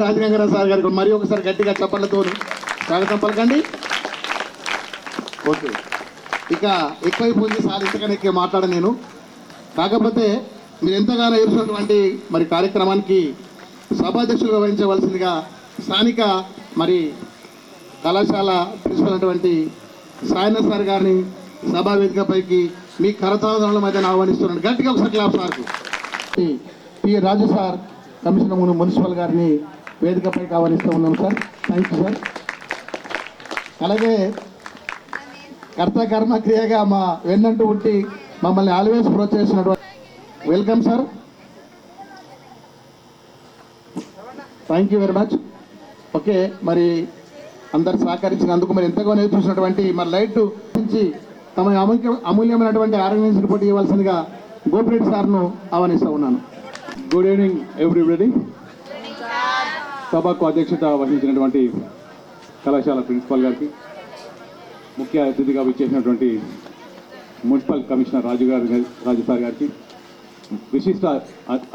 రాజగంగర sir గారికి మరి ఒకసారి గట్టిగా చప్పట్లతో స్వాగతం పలకండి. ఓకే, ఇక ఎక్కువైపోయింది సార్, ఇంతకన్నా ఎక్కువ మాట్లాడను నేను. కాకపోతే మీరు ఎంతగానో ఎదుర్కొన్నటువంటి మరి కార్యక్రమానికి సభాధ్యక్షులుగా వహించవలసిందిగా స్థానిక మరి కళాశాల ప్రిన్సిపల్ అటువంటి సాయన సార్ గారిని సభా వేదికపైకి మీ కరతాళముల మధ్య ఆహ్వానిస్తున్నాను. గట్టిగా ఒకసారి క్లాప్ సార్కు. పి రాజు సార్ కమిషనర్ మున్సిపల్ గారిని వేదికపైకి ఆహ్వానిస్తూ ఉన్నాం సార్. Thank you sir. అలాగే కర్త కర్మ క్రియగా మా వెన్నంటూ ఉండి మమ్మల్ని ఆల్వేస్ ప్రోత్సహిస్తున్నటువంటి welcome sir. Thank you very much. Okay, మరి అందరు సహకరించినందుకు మరి ఎంతగానో చూసినటువంటి మరి లైట్ నుంచి తమ అమూల్యమైనటువంటి ఆర్గనైజేషన్ రిపోర్ట్ ఇవ్వాల్సిందిగా గోపిరెడ్డి సార్ను ఆహ్వానిస్తూ ఉన్నాను. Good evening everybody. సభకు అధ్యక్షత వహించినటువంటి కళాశాల ప్రిన్సిపాల్ గారికి, ముఖ్య అతిథిగా విచ్చేసినటువంటి మున్సిపల్ కమిషనర్ రాజు సార్ గారికి, విశిష్ట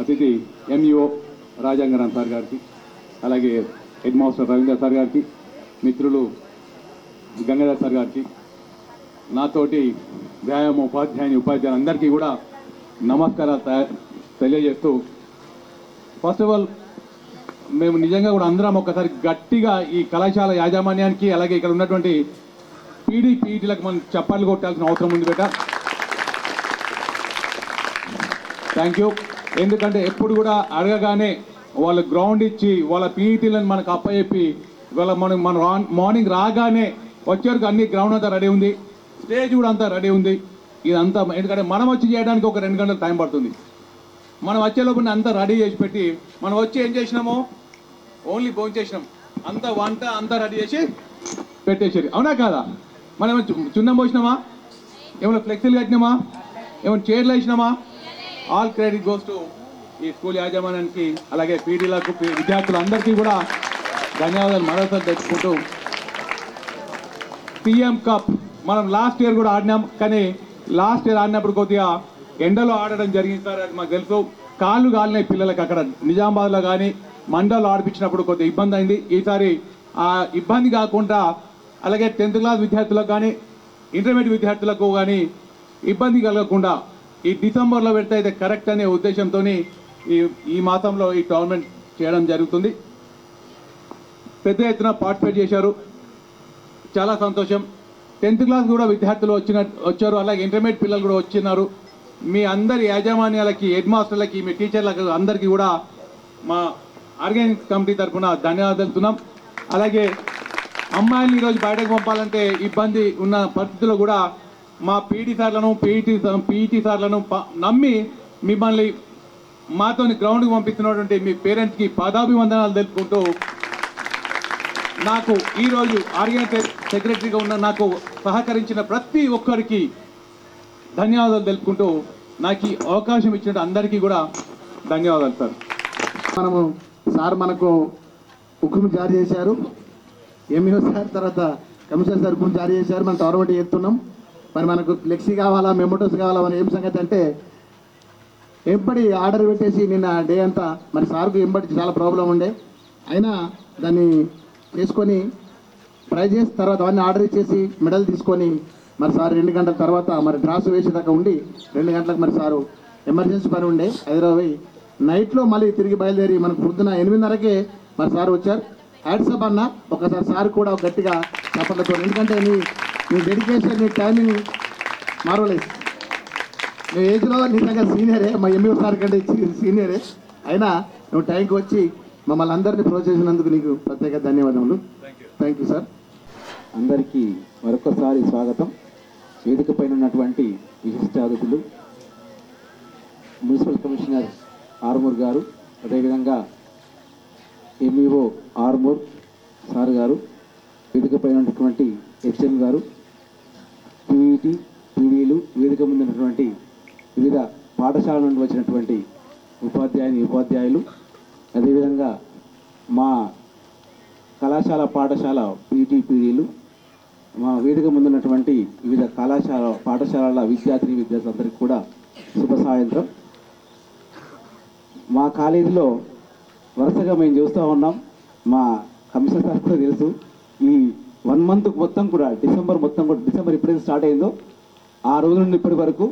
అతిథి ఎంఈఓ రాజాంగరామ్ సార్ గారికి, అలాగే హెడ్ మాస్టర్ రవీంద్ర సార్ గారికి, మిత్రులు గంగాధర్ సార్ గారికి, నాతోటి వ్యాయామ ఉపాధ్యాయులు అందరికీ కూడా నమస్కారాలు తెలియజేస్తూ, ఫస్ట్ ఆఫ్ ఆల్ మేము నిజంగా కూడా అందరం ఒక్కసారి గట్టిగా ఈ కళాశాల యాజమాన్యానికి, అలాగే ఇక్కడ ఉన్నటువంటి పీఈటీలకు మనం చప్పట్లు కొట్టాల్సిన అవసరం ఉంది బేట. Thank you. ఎందుకంటే ఎప్పుడు కూడా అడగగానే వాళ్ళు గ్రౌండ్ ఇచ్చి వాళ్ళ పీఈటీలను మనకు అప్పచెప్పి ఇవాళ మన మార్నింగ్ రాగానే వచ్చేవరకు అన్ని గ్రౌండ్ అంతా రెడీ ఉంది, స్టేజ్ కూడా అంతా రెడీ ఉంది. ఇదంతా ఎందుకంటే మనం వచ్చి చేయడానికి ఒక 2 గంటలు టైం పడుతుంది. మనం వచ్చేలోపు అంతా రెడీ చేసి పెట్టి మనం వచ్చి ఏం చేసినామో ఓన్లీ భోజనం చేసినాం, అంతా వంట అంతా రెడీ చేసి పెట్టేసారు. అవునా కాదా? మనం ఏమైనా చున్నం పోసినామా, ఏమైనా ఫ్లెక్సీలు కట్టినామా, ఏమైనా చైర్లు వేసినామా? ఆల్ క్రెడిట్ గోస్ టు ఈ స్కూల్ యాజమాన్యానికి, అలాగే పీడీలకు, విద్యార్థులందరికీ కూడా ధన్యవాదాలు మరోసారి తెచ్చుకుంటూ, పిఎం కప్ మనం లాస్ట్ ఇయర్ కూడా ఆడినాం, కానీ లాస్ట్ ఇయర్ ఆడినప్పుడు కొద్దిగా ఎండలో ఆడడం జరిగింది సార్. అది మాకు తెలుసు. కాళ్ళు కాలినాయి పిల్లలకి అక్కడ నిజామాబాద్లో కానీ మండల్లో ఆడిపించినప్పుడు కొద్దిగా ఇబ్బంది అయింది. ఈసారి ఆ ఇబ్బంది కాకుండా అలాగే 10th క్లాస్ విద్యార్థులకు కానీ ఇంటర్మీడియట్ విద్యార్థులకు కానీ ఇబ్బంది కలగకుండా ఈ డిసెంబర్లో పెడితే అయితే కరెక్ట్ అనే ఉద్దేశంతో ఈ మాసంలో ఈ టోర్నమెంట్ చేయడం జరుగుతుంది. పెద్ద ఎత్తున పార్టిసిపేట్ చేశారు, చాలా సంతోషం. 10th క్లాస్ కూడా విద్యార్థులు వచ్చారు, అలాగే ఇంటర్మీడియట్ పిల్లలు కూడా వచ్చినారు. మీ అందరి యాజమాన్యాలకి, హెడ్ మాస్టర్లకి, మీ టీచర్లకు అందరికీ కూడా మా ఆర్గనైజింగ్ కమిటీ తరఫున ధన్యవాదాలు తెలుపుతున్నాం. అలాగే అమ్మాయిల్ని ఈరోజు బయటకు పంపాలంటే ఇబ్బంది ఉన్న పరిస్థితుల్లో కూడా మా పీటీ సార్లను పీఈటీ సార్లను నమ్మి మిమ్మల్ని మాతోని గ్రౌండ్కి పంపిస్తున్నటువంటి మీ పేరెంట్స్కి పాదాభివందనాలు తెలుపుకుంటూ, నాకు ఈరోజు ఆర్గనైజింగ్ సెక్రటరీగా ఉన్న నాకు సహకరించిన ప్రతి ఒక్కరికి ధన్యవాదాలు తెలుపుకుంటూ, నాకు ఈ అవకాశం ఇచ్చిన అందరికీ కూడా ధన్యవాదాలు సార్. మనకు హుకుం జారీ చేశారు, ఎంఈఓ సార్ తర్వాత కమిషనర్ సార్ హుకుం జారీ చేశారు. మనం టవర్బట్టి చేస్తున్నాం. మరి మనకు ఫ్లెక్సీ కావాలా, మెమోటోస్ కావాలా, మరి ఏం సంగతి అంటే ఎంబడి ఆర్డర్ పెట్టేసి నిన్న డే అంతా మరి సార్కు ఎంబడి చాలా ప్రాబ్లం ఉండే, అయినా దాన్ని చేసుకొని ట్రై చేసి తర్వాత అవన్నీ ఆర్డర్ ఇచ్చేసి మెడల్ తీసుకొని మరి సార్ 2 గంటల తర్వాత మరి డ్రాస్ వేసేదాకా ఉండి 2 గంటలకు మరి సారు ఎమర్జెన్సీ పని ఉండే హైదరాబాద్ నైట్లో మళ్ళీ తిరిగి బయలుదేరి మనకు పొద్దున 8:30కే మరి సార్ వచ్చారు. హ్యాట్సప్ అన్న, ఒకసారి సార్ కూడా గట్టిగా చప్పట్లతో, ఎందుకంటే నీ డెడికేషన్, నీ టైమింగ్ మార్వలైజ్. నువ్వు ఏజ్లో నిజంగా సీనియరే, మా ఎంఈఓ సార్ కంటే సీనియరే. అయినా నువ్వు టైంకి వచ్చి మమ్మల్ని అందరినీ ప్రోత్సహించినందుకు నీకు ప్రత్యేక ధన్యవాదములు. Thank you sir. అందరికీ మరొకసారి స్వాగతం. వేదిక పైన ఉన్నటువంటి విశిష్ట అతిథులు, మున్సిపల్ కమిషనర్ ఆర్మూర్ గారు, అదేవిధంగా ఎంఈఓ ఆర్మూర్ సార్ గారు, వేదిక పైన ఉన్నటువంటి హెచ్ఎం గారు, పీఈటీ పీడీలు, వేదిక ముందు ఉన్నటువంటి వివిధ పాఠశాల నుండి వచ్చినటువంటి ఉపాధ్యాయులు, అదేవిధంగా మా కళాశాల పాఠశాల పీటీ పీడీలు, మా వేదిక ముందున్నటువంటి వివిధ పాఠశాలల విద్యార్థులందరికీ కూడా శుభ సాయంత్రం. మా కాలేజీలో వరుసగా మేము చూస్తూ ఉన్నాం, మా కమిషనర్ సార్ కూడా తెలుసు, ఈ 1 మంత్ మొత్తం కూడా డిసెంబర్ ఎప్పుడైతే స్టార్ట్ అయిందో ఆ రోజు నుండి ఇప్పటి వరకు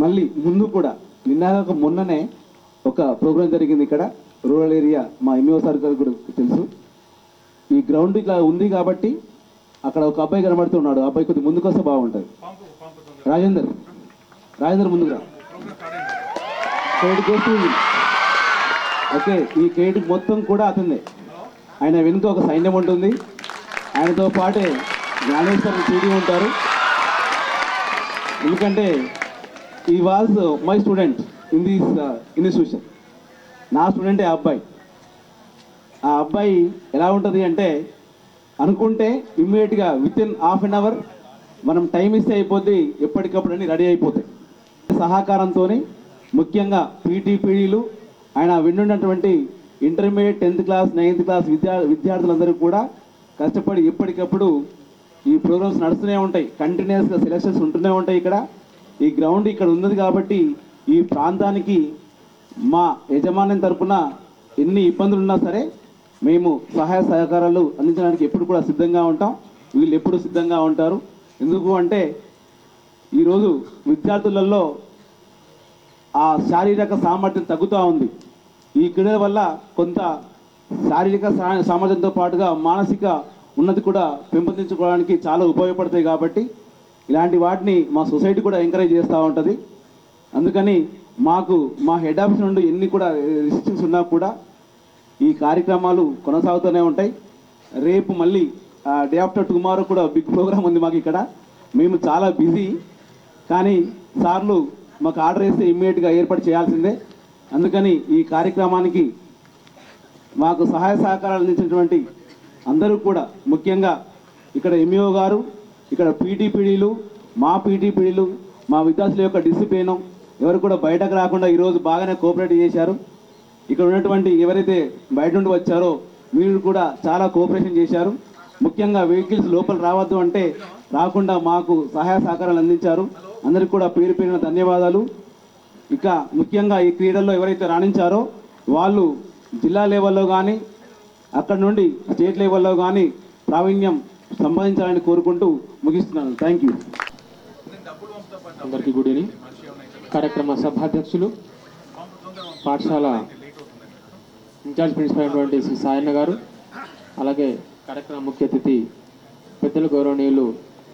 మళ్ళీ ముందు కూడా మొన్ననే ఒక ప్రోగ్రాం జరిగింది ఇక్కడ రూరల్ ఏరియా. మా ఎంఈఓ సార్ గారు కూడా తెలుసు. ఈ గ్రౌండ్ ఇట్లా ఉంది కాబట్టి అక్కడ ఒక అబ్బాయి కనబడుతున్నాడు. ఆ అబ్బాయి కొద్దిగా ముందుకు వస్తే బాగుంటుంది. రాజేందర్ ముందుగా ఓకే. ఈ క్రెడిట్ మొత్తం కూడా అతనిదే. ఆయన వెనుక ఒక సైన్యం ఉంటుంది, ఆయనతో పాటే జ్ఞానేశ్వర్ పీడీ ఉంటారు. ఎందుకంటే ఈ was my student in this institution. నా స్టూడెంటే ఆ అబ్బాయి. ఆ అబ్బాయి ఎలా ఉంటుంది అంటే, అనుకుంటే ఇమ్మీడియట్గా within half an hour మనం టైం ఇస్తే అయిపోద్ది, ఎప్పటికప్పుడు అన్ని రెడీ అయిపోతాయి. సహకారంతో ముఖ్యంగా పీడీలు, ఆయన వింటున్నటువంటి intermediate 10th class 9th class విద్యార్థులందరూ కూడా కష్టపడి ఎప్పటికప్పుడు ఈ ప్రోగ్రామ్స్ నడుస్తూనే ఉంటాయి. కంటిన్యూస్గా సెలక్షన్స్ ఉంటూనే ఉంటాయి. ఇక్కడ ఈ గ్రౌండ్ ఇక్కడ ఉన్నది కాబట్టి ఈ ప్రాంతానికి మా యజమాన్యం తరపున ఎన్ని ఇబ్బందులు ఉన్నా సరే మేము సహాయ సహకారాలు అందించడానికి ఎప్పుడు కూడా సిద్ధంగా ఉంటాం. వీళ్ళు ఎప్పుడు సిద్ధంగా ఉంటారు. ఎందుకు అంటే ఈరోజు విద్యార్థులలో ఆ శారీరక సామర్థ్యం తగ్గుతూ ఉంది. ఈ క్రీడల వల్ల కొంత శారీరక సామర్థ్యంతో పాటుగా మానసిక ఉన్నతి కూడా పెంపొందించుకోవడానికి చాలా ఉపయోగపడతాయి. కాబట్టి ఇలాంటి వాటిని మా సొసైటీ కూడా ఎంకరేజ్ చేస్తూ ఉంటుంది. అందుకని మాకు మా హెడ్ ఆఫీస్ నుండి ఎన్ని కూడా రిస్ట్రిక్షన్స్ ఉన్నా కూడా ఈ కార్యక్రమాలు కొనసాగుతూనే ఉంటాయి. రేపు మళ్ళీ డే ఆఫ్టర్ టుమారో కూడా బిగ్ ప్రోగ్రామ్ ఉంది మాకు ఇక్కడ. మేము చాలా బిజీ, కానీ సార్లు మాకు ఆర్డర్ వేస్తే ఇమ్మీడియట్గా ఏర్పాటు చేయాల్సిందే. అందుకని ఈ కార్యక్రమానికి మాకు సహాయ సహకారాలు అందించినటువంటి అందరూ కూడా, ముఖ్యంగా ఇక్కడ ఎంఈఓ గారు, ఇక్కడ పీడీలు, మా పీడీలు, మా విద్యార్థుల యొక్క డిసిప్లిన్ ఎవరు కూడా బయటకు రాకుండా ఈరోజు బాగానే కోఆపరేట్ చేశారు. ఇక్కడ ఉన్నటువంటి ఎవరైతే బయట నుండి వచ్చారో మీరు కూడా చాలా కోఆపరేషన్ చేశారు. ముఖ్యంగా వెహికల్స్ లోపల రావద్దు అంటే రాకుండా మాకు సహాయ సహకారాలు అందించారు. అందరికీ కూడా పేరు పేరున ధన్యవాదాలు. ఇక ముఖ్యంగా ఈ క్రీడల్లో ఎవరైతే రాణించారో వాళ్ళు జిల్లా లెవెల్లో కానీ అక్కడ నుండి స్టేట్ లెవెల్లో కానీ ప్రావీణ్యం సంపాదించాలని కోరుకుంటూ ముగిస్తున్నాను. Thank you. అందరికీ గుడ్ ఈవినింగ్. కార్యక్రమ సభాధ్యక్షులు, పాఠశాల ఇన్ఛార్జ్ ప్రిన్సిపల్ అయినటువంటి శ్రీ సాయన్న గారు, అలాగే కార్యక్రమ ముఖ్య అతిథి పెద్దలు గౌరవనీయులు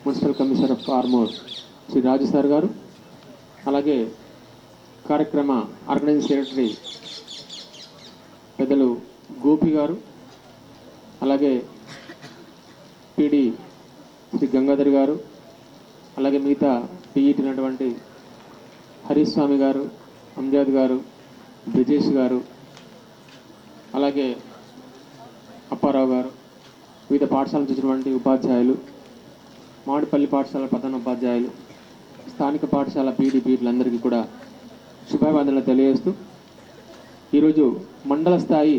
municipal commissioner of Armoor Shri Raju sir గారు, అలాగే కార్యక్రమ ఆర్గనైజింగ్ సెక్రటరీ పెద్దలు గోపి గారు, అలాగే పీడి శ్రీ గంగాధర్ గారు, అలాగే మిగతా పీఈటీనటువంటి హరీస్వామి గారు, అంజాద్ గారు, బ్రిజేష్ గారు, అలాగే అప్పారావు గారు, వివిధ పాఠశాల చూసినటువంటి ఉపాధ్యాయులు, మామిడిపల్లి పాఠశాల ప్రధాన ఉపాధ్యాయులు, స్థానిక పాఠశాల పీడీలందరికీ కూడా శుభాభివందనలు తెలియజేస్తూ ఈరోజు మండల స్థాయి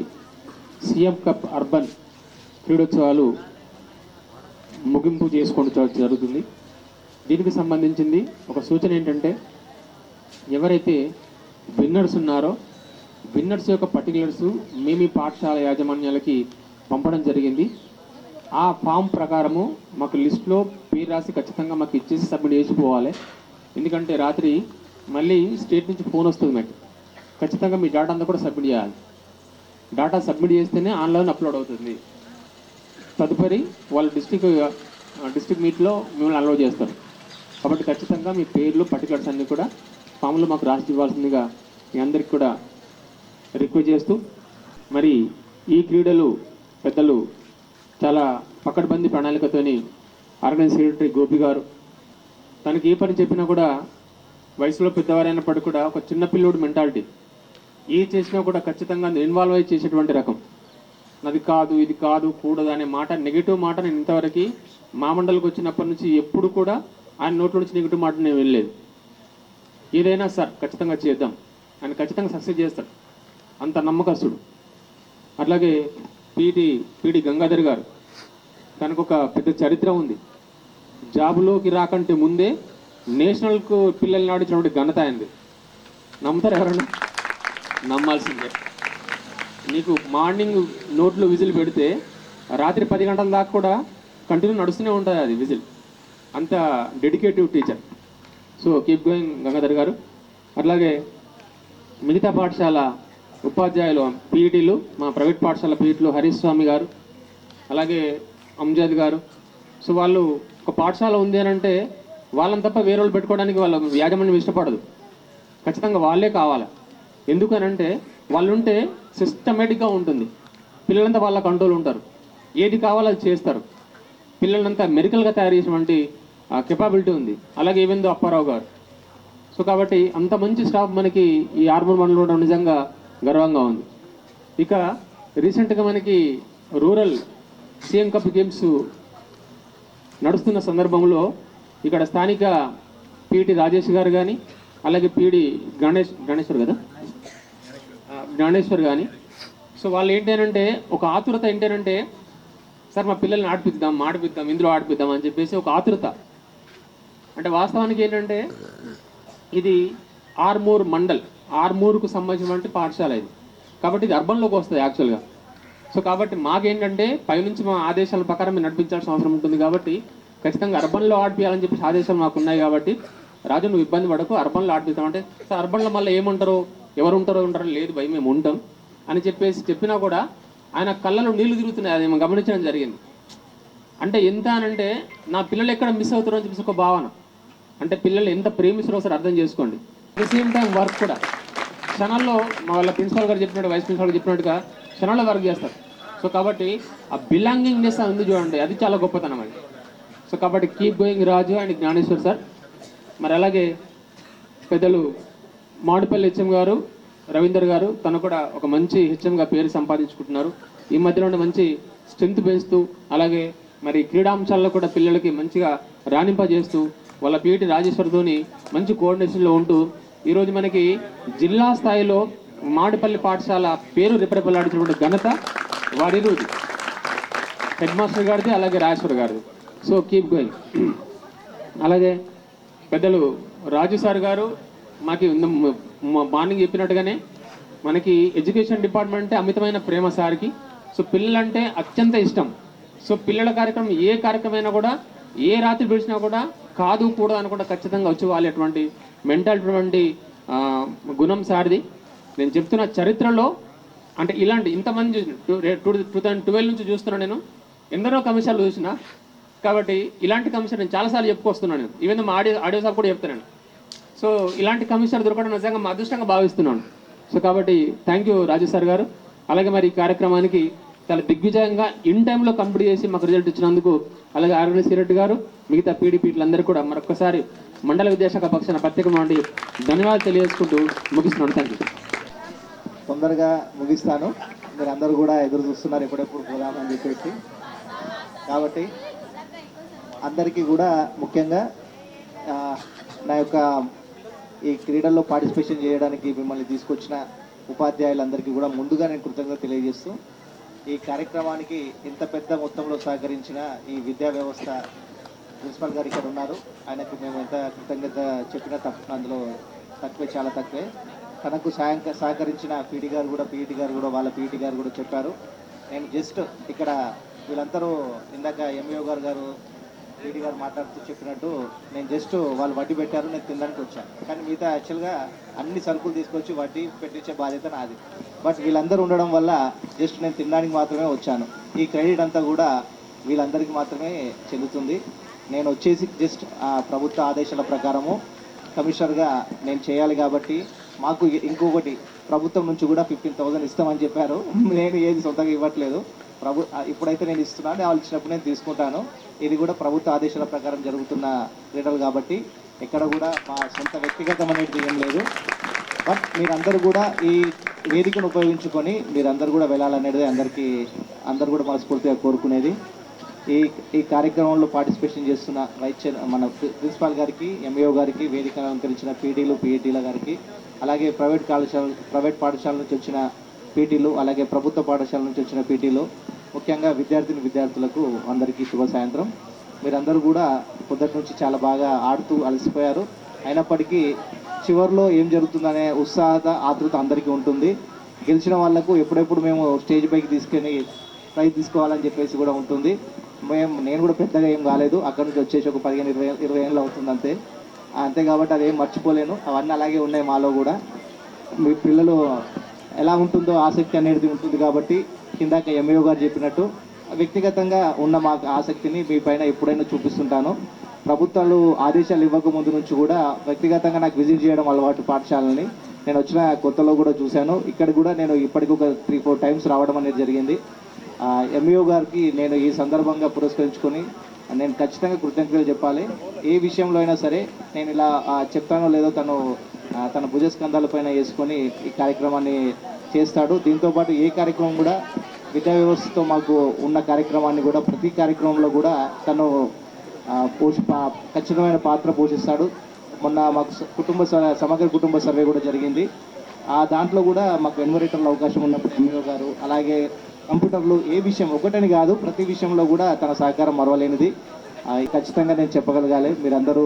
సీఎం కప్ అర్బన్ క్రీడోత్సవాలు ముగింపు చేసుకోవడం జరుగుతుంది. దీనికి సంబంధించింది ఒక సూచన ఏంటంటే, ఎవరైతే విన్నర్స్ ఉన్నారో విన్నర్స్ యొక్క పర్టికులర్స్ మేము పాఠశాల యాజమాన్యాలకి పంపడం జరిగింది. ఆ ఫామ్ ప్రకారము మాకు లిస్ట్లో పేరు రాసి ఖచ్చితంగా మాకు ఇచ్చేసి సబ్మిట్ చేసిపోవాలి. ఎందుకంటే రాత్రి మళ్ళీ స్టేట్ నుంచి ఫోన్ వస్తుంది మాకు, ఖచ్చితంగా మీ డేటా అంతా కూడా సబ్మిట్ చేయాలి. డేటా సబ్మిట్ చేస్తేనే ఆన్లైన్ అప్లోడ్ అవుతుంది. తదుపరి వాళ్ళు డిస్ట్రిక్ట్ మీట్లో మిమ్మల్ని అలౌ చేస్తారు. కాబట్టి ఖచ్చితంగా మీ పేర్లు పర్టికులర్స్ అన్నీ కూడా ఫామ్లో మాకు రాసి ఇవ్వాల్సిందిగా మీ అందరికి కూడా రిక్వెస్ట్ చేస్తూ, మరి ఈ క్రీడలు పెద్దలు చాలా పకడ్బందీ ప్రణాళికతోని ఆర్గనైజ్ సెక్రటరీ గోపి గారు, తనకి ఏ పని చెప్పినా కూడా వయసులో పెద్దవారైనప్పటికీ కూడా ఒక చిన్న పిల్లోడు మెంటాలిటీ, ఏ చేసినా కూడా ఖచ్చితంగా ఇన్వాల్వ్ అయ్యి చేసేటువంటి రకం. అది కాదు, ఇది కాదు, కూడదు అనే మాట, నెగిటివ్ మాట నేను ఇంతవరకు మా మండలికి వచ్చినప్పటి నుంచి ఎప్పుడు కూడా ఆయన నోట్ల నుంచి నెగిటివ్ మాట నేను వెళ్ళలేదు. ఏదైనా సార్ ఖచ్చితంగా చేద్దాం, ఆయన ఖచ్చితంగా సక్సెస్ చేస్తాడు, అంత నమ్మకస్తుడు. అట్లాగే పీడి గంగాధర్ గారు, తనకు ఒక పెద్ద చరిత్ర ఉంది. జాబులోకి రాకంటే ముందే నేషనల్కు పిల్లల్ని ఆడించినటువంటి ఘనత అయింది. నమ్ముతారు ఎవరన్నా? నమ్మాల్సిందే. నీకు మార్నింగ్ నోట్లో విజిల్ పెడితే రాత్రి 10 గంటల దాకా కూడా కంటిన్యూ నడుస్తూనే ఉంటుంది అది విజిల్. అంత డెడికేటివ్ teacher. So keep going Gangadhar గారు. అట్లాగే మిగతా పాఠశాల ఉపాధ్యాయులు పీఈటీలు, మా ప్రైవేట్ పాఠశాల పీఈటీలు హరీష్ స్వామి గారు, అలాగే అంజద్ గారు. సో వాళ్ళు ఒక పాఠశాల ఉంది అని అంటే వాళ్ళని తప్ప వేరే వాళ్ళు పెట్టుకోవడానికి వాళ్ళ యాజమాన్యం ఇష్టపడదు. ఖచ్చితంగా వాళ్ళే కావాలి. ఎందుకనంటే వాళ్ళు ఉంటే సిస్టమేటిక్గా ఉంటుంది. పిల్లలంతా వాళ్ళ కంట్రోల్ ఉంటారు, ఏది కావాలో అది చేస్తారు. పిల్లలంతా మెడికల్గా తయారు చేసినటువంటి కెపాబిలిటీ ఉంది. అలాగే ఏవిందో అప్పారావు గారు. సో కాబట్టి అంత మంచి స్టాఫ్ మనకి ఈ ఆర్మూర్ మండలంలో ఉండడం నిజంగా గర్వంగా ఉంది. ఇక రీసెంట్గా మనకి రూరల్ సీఎం కప్ గేమ్స్ నడుస్తున్న సందర్భంలో ఇక్కడ స్థానిక పీటీ రాజేష్ గారు కానీ, అలాగే పీడి జ్ఞానేశ్వర్ కానీ, సో వాళ్ళు ఏంటంటే ఒక ఆతురత ఏంటంటే, సార్ మా పిల్లల్ని ఆడిపిద్దాం ఇందులో ఆడిపిద్దాం అని చెప్పేసి ఒక ఆతురత. అంటే వాస్తవానికి ఏంటంటే ఇది ఆర్మూర్ మండల్, ఆర్మూర్కు సంబంధించినటువంటి పాఠశాల ఇది. కాబట్టి ఇది అర్బన్లోకి వస్తుంది యాక్చువల్గా. సో కాబట్టి మాకేంటంటే పైనుంచి మా ఆదేశాల ప్రకారం మేము నడిపించాల్సిన అవసరం ఉంటుంది. కాబట్టి ఖచ్చితంగా అర్బన్లో ఆడిపించాలని చెప్పేసి ఆదేశాలు మాకు ఉన్నాయి. కాబట్టి రాజు నువ్వు ఇబ్బంది పడకు, అర్బన్లో ఆడిపిస్తామంటే సార్ అర్బన్లో మళ్ళీ ఏముంటారో ఎవరు ఉంటారో లేదు భయ మేము ఉంటాం అని చెప్పేసి చెప్పినా కూడా ఆయన కళ్ళలో నీళ్లు తిరుగుతున్నాయి. అది మేము గమనించడం జరిగింది. అంటే ఎంత అనంటే నా పిల్లలు ఎక్కడ మిస్ అవుతారో అని చెప్పేసి ఒక భావన. అంటే పిల్లలు ఎంత ప్రేమిస్తారో ఒకసారి అర్థం చేసుకోండి. At the same time work కూడా క్షణాల్లో మా వాళ్ళ ప్రిన్సిపాల్ గారు చెప్పినట్టు, వైస్ ప్రిన్సిపాల్ గారు చెప్పినట్టుగా క్షణాల్లో వర్క్ చేస్తారు. సో కాబట్టి ఆ బిలాంగింగ్నెస్ ఉంది చూడండి, అది చాలా గొప్పతనం అది. సో కాబట్టి keep going Raju and Gnaneshwar sir. మరి అలాగే పెద్దలు మామిడిపల్లి హెచ్ఎం గారు రవీందర్ గారు, తను కూడా ఒక మంచి హెచ్ఎంగా పేరు సంపాదించుకుంటున్నారు. ఈ మధ్యలో మంచి స్ట్రెంత్ పెంచుతూ, అలాగే మరి క్రీడాంశాల్లో కూడా పిల్లలకి మంచిగా రాణింపజేస్తూ, వాళ్ళ పీటీ రాజేశ్వర్తోని మంచి కోఆర్డినేషన్లో ఉంటూ ఈరోజు మనకి జిల్లా స్థాయిలో మామిడిపల్లి పాఠశాల పేరు రిప్రజెంట్ ఘనత వారిది, హెడ్ మాస్టర్ గారిది, అలాగే రాజేశ్వర్ గారిది. So keep going. అలాగే పెద్దలు రాజు సార్ గారు మాకు మార్నింగ్ చెప్పినట్టుగానే మనకి ఎడ్యుకేషన్ డిపార్ట్మెంట్ అంటే అమితమైన ప్రేమ సార్కి. సో పిల్లలంటే అత్యంత ఇష్టం. సో పిల్లల కార్యక్రమం ఏ కార్యక్రమం అయినా కూడా ఏ రాత్రి పిలిచినా కూడా కాదు కూడా అని కూడా ఖచ్చితంగా వచ్చి వాళ్ళటువంటి మెంటాలిటీ గుణం సార్ది. నేను చెప్తున్న చరిత్రలో అంటే ఇలాంటి ఇంతమంది 2012 నుంచి చూస్తున్నాను నేను, ఎందరో కమిషన్లు చూసిన. కాబట్టి ఇలాంటి కమిషన్ నేను చాలాసార్లు చెప్పుకొస్తున్నాను. నేను ఈవెన్ మా ఆడియో సార్ కూడా చెప్తున్నాను. సో ఇలాంటి కమిషనర్ దొరకడం నిజంగా మా అదృష్టంగా భావిస్తున్నాను. సో కాబట్టి థ్యాంక్ యూ రాజు సార్ గారు. అలాగే మరి ఈ కార్యక్రమానికి చాలా దిగ్విజయంగా ఇన్ టైంలో కంప్లీట్ చేసి మాకు రిజల్ట్ ఇచ్చినందుకు అలాగే ఆర్గనైజ్ సెక్రటరీ గారు, మిగతా పీడీపీలందరూ కూడా మరొకసారి మండల విద్యాశాఖ పక్షాన ప్రత్యేకమైన ధన్యవాదాలు తెలియజేసుకుంటూ ముగిస్తున్నాను. Thank you. తొందరగా ముగిస్తాను. మీరు అందరూ కూడా ఎదురు చూస్తున్నారు ఎప్పుడెప్పుడు పోదామని చెప్పేసి. కాబట్టి అందరికీ కూడా ముఖ్యంగా నా యొక్క ఈ క్రీడల్లో పార్టిసిపేషన్ చేయడానికి మిమ్మల్ని తీసుకొచ్చిన ఉపాధ్యాయులందరికీ కూడా ముందుగా నేను కృతజ్ఞత తెలియజేస్తూ, ఈ కార్యక్రమానికి ఇంత పెద్ద మొత్తంలో సహకరించిన ఈ విద్యా వ్యవస్థ ప్రిన్సిపల్ గారు ఇక్కడ ఉన్నారు. ఆయనకు మేము ఎంత కృతజ్ఞత చెప్పినా అందులో తక్కువే, చాలా తక్కువే. తనకు సహకరించిన పీటీ గారు కూడా వాళ్ళ పీటీ గారు కూడా చెప్పారు. నేను జస్ట్ ఇక్కడ వీళ్ళందరూ ఇందాక ఎంఈఓ గారు పీటీ గారు మాట్లాడుతూ చెప్పినట్టు నేను జస్ట్ వాళ్ళు వడ్డీ పెట్టారు, నేను తినడానికి వచ్చాను. కానీ మిగతా యాక్చువల్గా అన్ని సరుకులు తీసుకొచ్చి వడ్డీ పెట్టించే బాధ్యత నాది. బట్ వీళ్ళందరూ ఉండడం వల్ల జస్ట్ నేను తినడానికి మాత్రమే వచ్చాను. ఈ క్రెడిట్ అంతా కూడా వీళ్ళందరికీ మాత్రమే చెల్లుతుంది. నేను వచ్చేసి జస్ట్ ప్రభుత్వ ఆదేశాల ప్రకారము కమిషనర్గా నేను చేయాలి కాబట్టి మాకు ఇంకొకటి ప్రభుత్వం నుంచి కూడా 15,000 ఇస్తామని చెప్పారు. నేను ఏది సొంతంగా ఇవ్వట్లేదు. ఇప్పుడైతే నేను ఇస్తున్నాను, వాళ్ళు ఇచ్చినప్పుడు నేను తీసుకుంటాను. ఇది కూడా ప్రభుత్వ ఆదేశాల ప్రకారం జరుగుతున్న క్రీడలు కాబట్టి ఎక్కడ కూడా మా సొంత వ్యక్తిగతం అనేది ఏం లేదు. బట్ మీరందరూ కూడా ఈ వేదికను ఉపయోగించుకొని మీరందరూ కూడా వెళ్ళాలనేది అందరూ కూడా మనస్ఫూర్తిగా కోరుకునేది. ఈ కార్యక్రమంలో పార్టిసిపేషన్ చేస్తున్న మన ప్రిన్సిపాల్ గారికి, ఎంఈఓ గారికి, వేదిక అలంకరించిన పీటీలు, పిఈటీల గారికి, అలాగే ప్రైవేట్ పాఠశాల నుంచి వచ్చిన పీటీలు, అలాగే ప్రభుత్వ పాఠశాల నుంచి వచ్చిన పీటీలు, ముఖ్యంగా విద్యార్థులకు అందరికీ శుభ సాయంత్రం. మీరందరూ కూడా పొద్దుటి నుంచి చాలా బాగా ఆడుతూ అలసిపోయారు. అయినప్పటికీ చివరిలో ఏం జరుగుతుందనే ఆతృత అందరికీ ఉంటుంది. గెలిచిన వాళ్లకు ఎప్పుడెప్పుడు మేము స్టేజ్ పైకి తీసుకొని ప్రైజ్ తీసుకోవాలని చెప్పేసి కూడా ఉంటుంది. నేను కూడా పెద్దగా ఏం కాలేదు, అక్కడ నుంచి వచ్చేసి ఒక 15-20 ఏళ్ళు అవుతుంది అంతే కాబట్టి అదేం మర్చిపోలేను. అవన్నీ అలాగే ఉన్నాయి మాలో కూడా. మీ పిల్లలు ఎలా ఉంటుందో ఆసక్తి అనేది ఉంటుంది కాబట్టి కిందాక ఎంఈఓ గారు చెప్పినట్టు వ్యక్తిగతంగా ఉన్న మా ఆసక్తిని మీ పైన ఎప్పుడైనా చూపిస్తుంటాను. ప్రభుత్వాలు ఆదేశాలు ఇవ్వక ముందు నుంచి కూడా వ్యక్తిగతంగా నాకు విజిట్ చేయడం అలవాటు పాఠశాలని. నేను వచ్చిన కొత్తలో కూడా చూశాను. ఇక్కడ కూడా నేను ఇప్పటికి ఒక 3-4 టైమ్స్ రావడం అనేది జరిగింది. ఎంఈఓ గారికి నేను ఈ సందర్భంగా పురస్కరించుకొని నేను ఖచ్చితంగా కృతజ్ఞతలు చెప్పాలి. ఏ విషయంలో అయినా సరే నేను ఇలా చెప్తానో లేదో తన భుజస్కంధాలపైన వేసుకొని ఈ కార్యక్రమాన్ని చేస్తాడు. దీంతోపాటు ఏ కార్యక్రమం కూడా విద్యా వ్యవస్థతో మాకు ఉన్న కార్యక్రమాన్ని కూడా ప్రతి కార్యక్రమంలో కూడా తను ఖచ్చితమైన పాత్ర పోషిస్తాడు. మొన్న మాకు సమగ్ర కుటుంబ సర్వే కూడా జరిగింది. దాంట్లో కూడా మాకు ఎన్యూమరేటర్ల అవకాశం ఉన్నప్పుడు ఎంఈఓ గారు, అలాగే కంప్యూటర్లు, ఏ విషయం ఒకటని కాదు ప్రతి విషయంలో కూడా తన సహకారం మరవలేనిది. ఖచ్చితంగా నేను చెప్పగలగాలి. మీరందరూ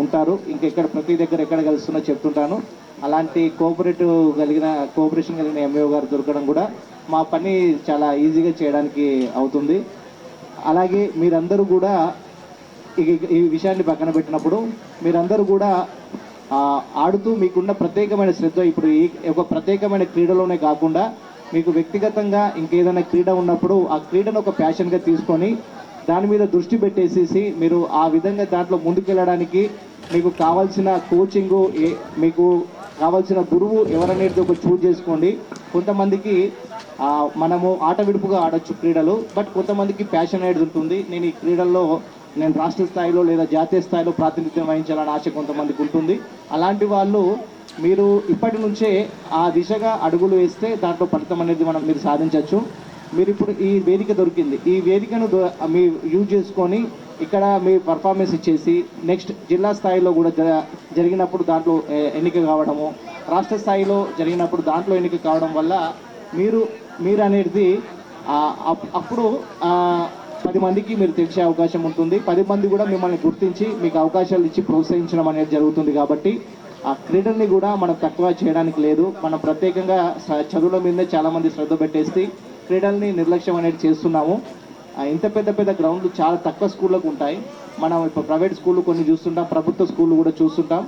ఉంటారు, ఇంకెక్కడ ప్రతి దగ్గర ఎక్కడ కలుస్తున్నా చెప్తుంటాను. అలాంటి కోఆపరేషన్ కలిగిన ఎంఈఓ గారు దొరకడం కూడా మా పని చాలా ఈజీగా చేయడానికి అవుతుంది. అలాగే మీరందరూ కూడా ఈ విషయాన్ని పక్కన పెట్టినప్పుడు మీరందరూ కూడా ఆడుతూ మీకున్న ప్రత్యేకమైన శ్రద్ధ ఇప్పుడు ఈ ఒక ప్రత్యేకమైన క్రీడలోనే కాకుండా మీకు వ్యక్తిగతంగా ఇంకేదైనా క్రీడ ఉన్నప్పుడు ఆ క్రీడను ఒక ప్యాషన్గా తీసుకొని దాని మీద దృష్టి పెట్టేసేసి మీరు ఆ విధంగా దాంట్లో ముందుకెళ్ళడానికి మీకు కావాల్సిన కోచింగు, మీకు కావాల్సిన గురువు ఎవరనేది ఒక చూజ్ చేసుకోండి. కొంతమందికి మనము ఆట విడుపుగా ఆడొచ్చు క్రీడలు, బట్ కొంతమందికి ప్యాషన్ అనేది ఉంటుంది. నేను ఈ క్రీడల్లో రాష్ట్ర స్థాయిలో లేదా జాతీయ స్థాయిలో ప్రాతినిధ్యం వహించాలని ఆశ కొంతమందికి ఉంటుంది. అలాంటి వాళ్ళు మీరు ఇప్పటి నుంచే ఆ దిశగా అడుగులు వేస్తే దాంట్లో ఫలితం అనేది మీరు సాధించవచ్చు. మీరు ఇప్పుడు ఈ వేదిక దొరికింది, ఈ వేదికను మీ యూజ్ చేసుకొని ఇక్కడ మీ పర్ఫార్మెన్స్ ఇచ్చేసి నెక్స్ట్ జిల్లా స్థాయిలో కూడా జరిగినప్పుడు దాంట్లో ఎన్నిక కావడము, రాష్ట్ర స్థాయిలో జరిగినప్పుడు దాంట్లో ఎన్నిక కావడం వల్ల మీరు అనేది అప్పుడు 10 మందికి మీరు తెలిసే అవకాశం ఉంటుంది. 10 మంది కూడా మిమ్మల్ని గుర్తించి మీకు అవకాశాలు ఇచ్చి ప్రోత్సహించడం అనేది జరుగుతుంది. కాబట్టి ఆ క్రీడల్ని కూడా మనం తక్కువ చేయడానికి లేదు. మనం ప్రత్యేకంగా చదువుల మీదనే చాలామంది శ్రద్ధ పెట్టేసి క్రీడల్ని నిర్లక్ష్యం అనేది చేస్తున్నాము. ఇంత పెద్ద గ్రౌండ్లు చాలా తక్కువ స్కూళ్ళకు ఉంటాయి. మనం ఇప్పుడు ప్రైవేట్ స్కూళ్ళు కొన్ని చూస్తుంటాం, ప్రభుత్వ స్కూళ్ళు కూడా చూస్తుంటాం.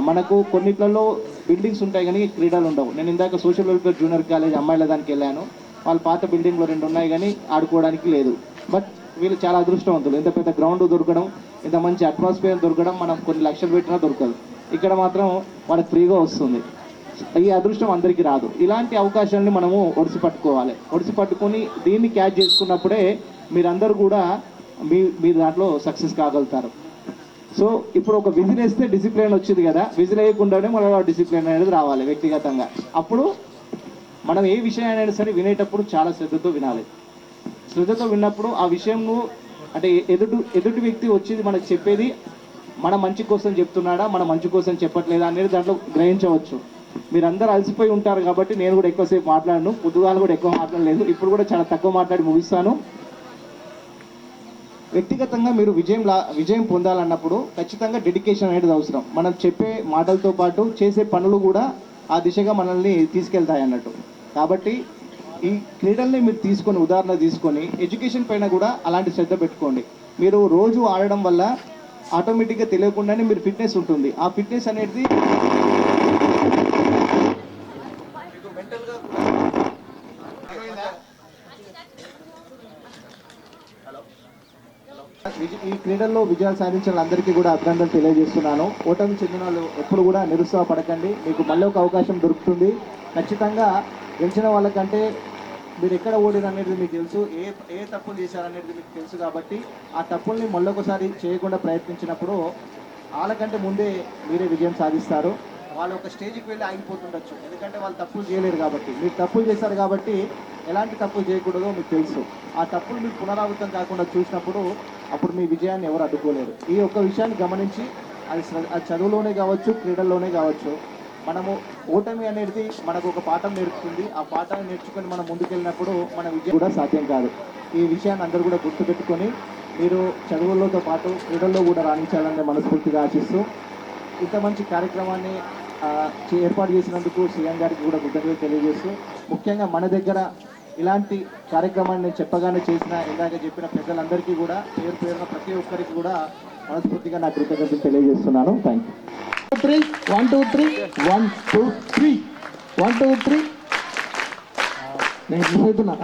మనకు కొన్నిట్లలో బిల్డింగ్స్ ఉంటాయి కానీ క్రీడలు ఉండవు. నేను ఇందాక సోషల్ వెల్ఫేర్ జూనియర్ కాలేజ్ అమ్మాయిల దానికి వెళ్ళాను. వాళ్ళ పాత బిల్డింగ్లో 2 ఉన్నాయి కానీ ఆడుకోవడానికి లేదు. బట్ వీళ్ళు చాలా అదృష్టవంతులు. ఇంత పెద్ద గ్రౌండ్ దొరకడం, ఇంత మంచి అట్మాస్ఫియర్ దొరకడం మనం కొన్ని లక్షలు పెట్టినా దొరకదు. ఇక్కడ మాత్రం వాళ్ళకి ఫ్రీగా వస్తుంది. ఈ అదృష్టం అందరికీ రాదు. ఇలాంటి అవకాశాలని మనము ఒడిసి పట్టుకోవాలి. ఒడిసి పట్టుకొని దీన్ని క్యాచ్ చేసుకున్నప్పుడే మీరందరూ కూడా మీరు దాంట్లో సక్సెస్ కాగలుగుతారు. సో ఇప్పుడు ఒక విజిల్ వేస్తే డిసిప్లిన్ వచ్చింది కదా, విజిల్ వేయకుండానే మనలో డిసిప్లిన్ అనేది రావాలి వ్యక్తిగతంగా. అప్పుడు మనం ఏ విషయాన్ని సరే వినేటప్పుడు చాలా శ్రద్ధతో వినాలి. శ్రద్ధతో విన్నప్పుడు ఆ విషయంను అంటే ఎదుటి వ్యక్తి వచ్చేది మనకు చెప్పేది మన మంచి కోసం చెప్తున్నాడా, మన మంచి కోసం చెప్పట్లేదా అనేది దాంట్లో గ్రహించవచ్చు. మీరందరూ అలసిపోయి ఉంటారు కాబట్టి నేను కూడా ఎక్కువసేపు మాట్లాడను, పొద్దుగాలు కూడా ఎక్కువ మాట్లాడలేదు, ఇప్పుడు కూడా చాలా తక్కువ మాట్లాడి ముగిస్తాను. వ్యక్తిగతంగా మీరు విజయం పొందాలన్నప్పుడు ఖచ్చితంగా డెడికేషన్ అనేది అవసరం. మనం చెప్పే మాటలతో పాటు చేసే పనులు కూడా ఆ దిశగా మనల్ని తీసుకెళ్తాయి అన్నట్టు. కాబట్టి ఈ క్రీడల్ని మీరు ఉదాహరణ తీసుకొని ఎడ్యుకేషన్ పైన కూడా అలాంటి శ్రద్ధ పెట్టుకోండి. మీరు రోజు ఆడడం వల్ల ఆటోమేటిక్గా తెలియకుండానే మీరు ఫిట్నెస్ ఉంటుంది. ఆ ఫిట్నెస్ అనేది ఈ క్రీడల్లో విజయాలు సాధించిన వాళ్ళందరికీ కూడా అభినందనలు తెలియజేస్తున్నాను. ఓటమి చెందిన వాళ్ళు ఎప్పుడు కూడా నిరుత్సాహపడకండి, మీకు మళ్ళీ ఒక అవకాశం దొరుకుతుంది. ఖచ్చితంగా గెలిచిన వాళ్ళకంటే మీరు ఎక్కడ ఓడిరు అనేది మీకు తెలుసు, ఏ తప్పులు చేశారనేది మీకు తెలుసు. కాబట్టి ఆ తప్పుల్ని మళ్ళొకసారి చేయకుండా ప్రయత్నించినప్పుడు వాళ్ళకంటే ముందే మీరే విజయం సాధిస్తారు. వాళ్ళు ఒక స్టేజ్కి వెళ్ళి ఆగిపోతుండొచ్చు, ఎందుకంటే వాళ్ళు తప్పులు చేయలేరు కాబట్టి. మీరు తప్పులు చేశారు కాబట్టి ఎలాంటి తప్పులు చేయకూడదో మీకు తెలుసు. ఆ తప్పులు మీకు పునరావృతం కాకుండా చూసినప్పుడు అప్పుడు మీ విజయాన్ని ఎవరు అడ్డుకోలేరు. ఈ ఒక్క విషయాన్ని గమనించి అది చదువులోనే కావచ్చు, క్రీడల్లోనే కావచ్చు, మనము ఓటమి అనేది మనకు ఒక పాఠం నేర్పుతుంది. ఆ పాఠాన్ని నేర్చుకొని మనం ముందుకెళ్ళినప్పుడు మన విజయం కూడా సాధ్యం కాదు. ఈ విషయాన్ని అందరూ కూడా గుర్తుపెట్టుకొని మీరు చదువులతో పాటు క్రీడల్లో కూడా రాణించాలని మనస్ఫూర్తిగా ఆశిస్తూ ఇంత మంచి కార్యక్రమాన్ని ఏర్పాటు చేసినందుకు సీఎం గారికి కూడా కృతజ్ఞతలు తెలియజేస్తూ, ముఖ్యంగా మన దగ్గర ఇలాంటి కార్యక్రమాన్ని నేను చెప్పగానే చేసిన ఇందాక చెప్పిన పెద్దలందరికీ కూడా పేరు పేరున ప్రతి ఒక్కరికి కూడా మనస్ఫూర్తిగా నా కృతజ్ఞతలు తెలియజేస్తున్నాను. Thank you. 1 2 3 1 2 3 1 2 3 నేను మిస్ అవుతున్నా.